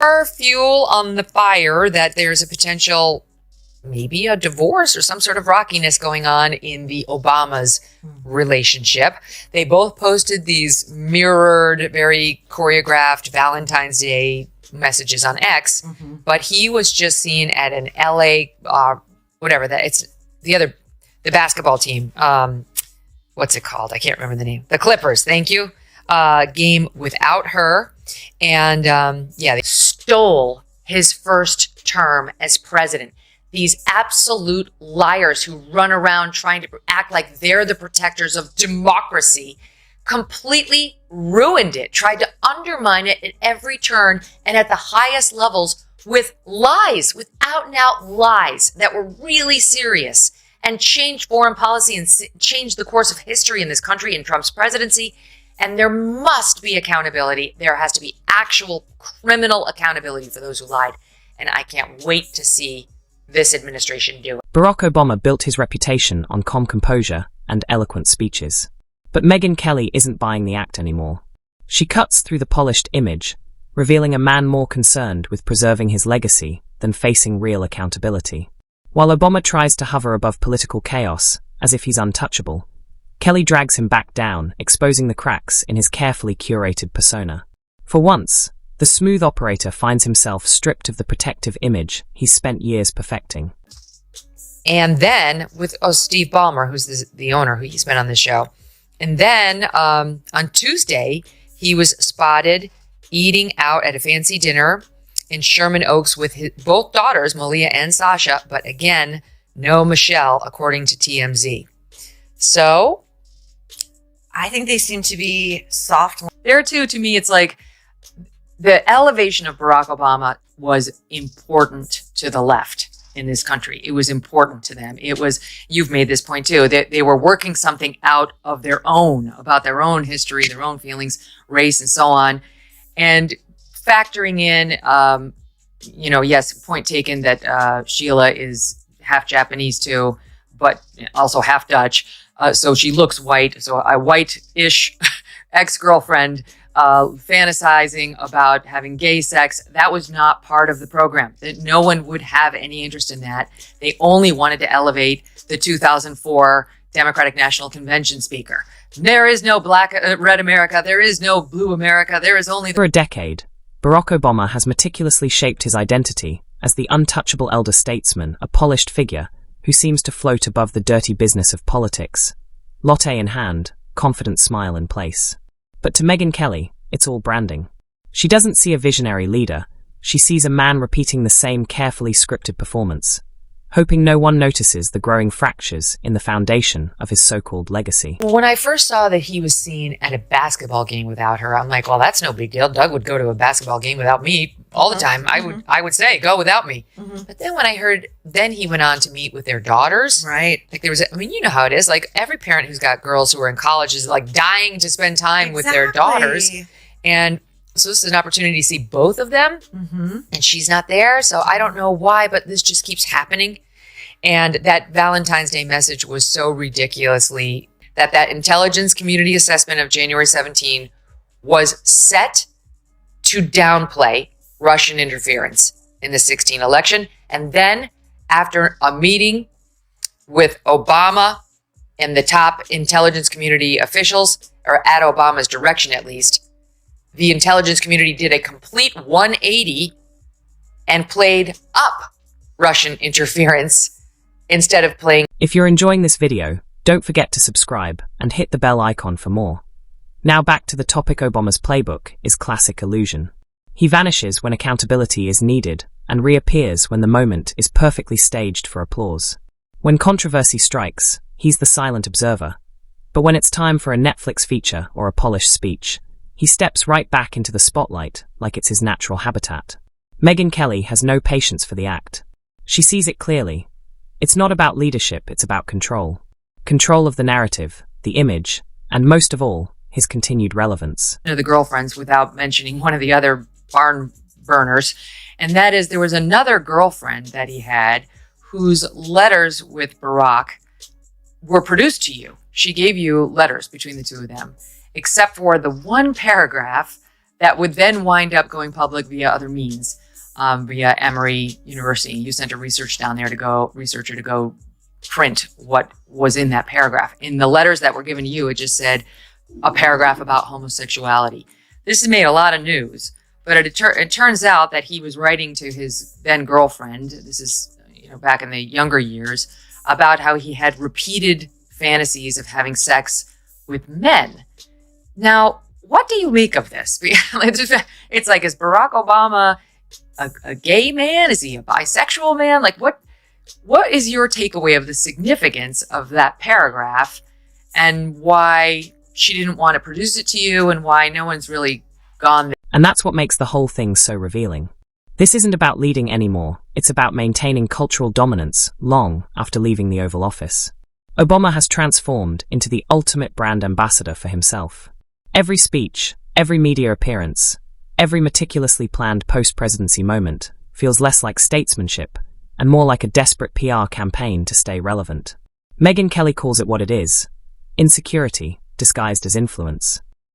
More fuel on the fire that there's a potential, maybe a divorce or some sort of rockiness going on in the Obamas' relationship. They both posted these mirrored, very choreographed Valentine's Day messages on X, but he was just seen at an LA, the basketball team. What's it called? I can't remember the name. The Clippers, thank you. Game without her. And they stole his first term as president. These absolute liars who run around trying to act like they're the protectors of democracy completely ruined it, tried to undermine it at every turn and at the highest levels with lies, with out and out lies that were really serious, and changed foreign policy and changed the course of history in this country in Trump's presidency. And there must be accountability. There has to be actual criminal accountability for those who lied. And I can't wait to see this administration do it. Barack Obama built his reputation on calm composure and eloquent speeches. But Megyn Kelly isn't buying the act anymore. She cuts through the polished image, revealing a man more concerned with preserving his legacy than facing real accountability. While Obama tries to hover above political chaos, as if he's untouchable, Kelly drags him back down, exposing the cracks in his carefully curated persona. For once, the smooth operator finds himself stripped of the protective image he's spent years perfecting. And then with Steve Ballmer, who's the owner who he's been on the show. And then on Tuesday, he was spotted eating out at a fancy dinner in Sherman Oaks with both daughters, Malia and Sasha, but again, no Michelle, according to TMZ. So I think they seem to be soft. There too, to me, it's like the elevation of Barack Obama was important to the left in this country. It was important to them. It was, you've made this point too, that they were working something out of their own, about their own history, their own feelings, race, and so on. And factoring in, yes, point taken that Sheila is half Japanese too, but also half Dutch. So she looks white. So a white-ish ex-girlfriend fantasizing about having gay sex. That was not part of the program. No one would have any interest in that. They only wanted to elevate the 2004 Democratic National Convention speaker. There is no red America. There is no blue America. There is only... For a decade, Barack Obama has meticulously shaped his identity as the untouchable elder statesman, a polished figure who seems to float above the dirty business of politics. Latte in hand, confident smile in place. But to Megyn Kelly, it's all branding. She doesn't see a visionary leader. She sees a man repeating the same carefully scripted performance, hoping no one notices the growing fractures in the foundation of his so-called legacy. When I first saw that he was seen at a basketball game without her, I'm like, well, that's no big deal. Doug would go to a basketball game without me all the time. I would say, go without me. But then when I heard, then he went on to meet with their daughters. Right. Like there was, you know how it is. Like every parent who's got girls who are in college is like dying to spend time with their daughters. And so this is an opportunity to see both of them. And she's not there. So I don't know why, but this just keeps happening. And that Valentine's Day message was so ridiculously that intelligence community assessment of January 17 was set to downplay Russian interference in the 2016 election. And then after a meeting with Obama and the top intelligence community officials, or at Obama's direction at least, the intelligence community did a complete 180 and played up Russian interference instead of playing. If you're enjoying this video, don't forget to subscribe and hit the bell icon for more. Now back to the topic. Obama's playbook is classic illusion. He vanishes when accountability is needed and reappears when the moment is perfectly staged for applause. When controversy strikes, he's the silent observer. But when it's time for a Netflix feature or a polished speech, he steps right back into the spotlight like it's his natural habitat. Megyn Kelly has no patience for the act. She sees it clearly. It's not about leadership, it's about control. Control of the narrative, the image, and most of all, his continued relevance. The girlfriends, without mentioning one of the other barn burners, and that is there was another girlfriend that he had whose letters with Barack were produced to you. She gave you letters between the two of them, except for the one paragraph that would then wind up going public via other means, via Emory University. You sent a researcher to go print what was in that paragraph. In the letters that were given to you, it just said a paragraph about homosexuality. This has made a lot of news, but it turns out that he was writing to his then girlfriend. This is back in the younger years, about how he had repeated fantasies of having sex with men. Now, what do you make of this? It's like, is Barack Obama a gay man? Is he a bisexual man? Like, what is your takeaway of the significance of that paragraph, and why she didn't want to produce it to you, and why no one's really gone there? And that's what makes the whole thing so revealing. This isn't about leading anymore, it's about maintaining cultural dominance long after leaving the Oval Office. Obama has transformed into the ultimate brand ambassador for himself. Every speech, every media appearance, every meticulously planned post-presidency moment feels less like statesmanship and more like a desperate PR campaign to stay relevant. Megyn Kelly calls it what it is: insecurity disguised as influence.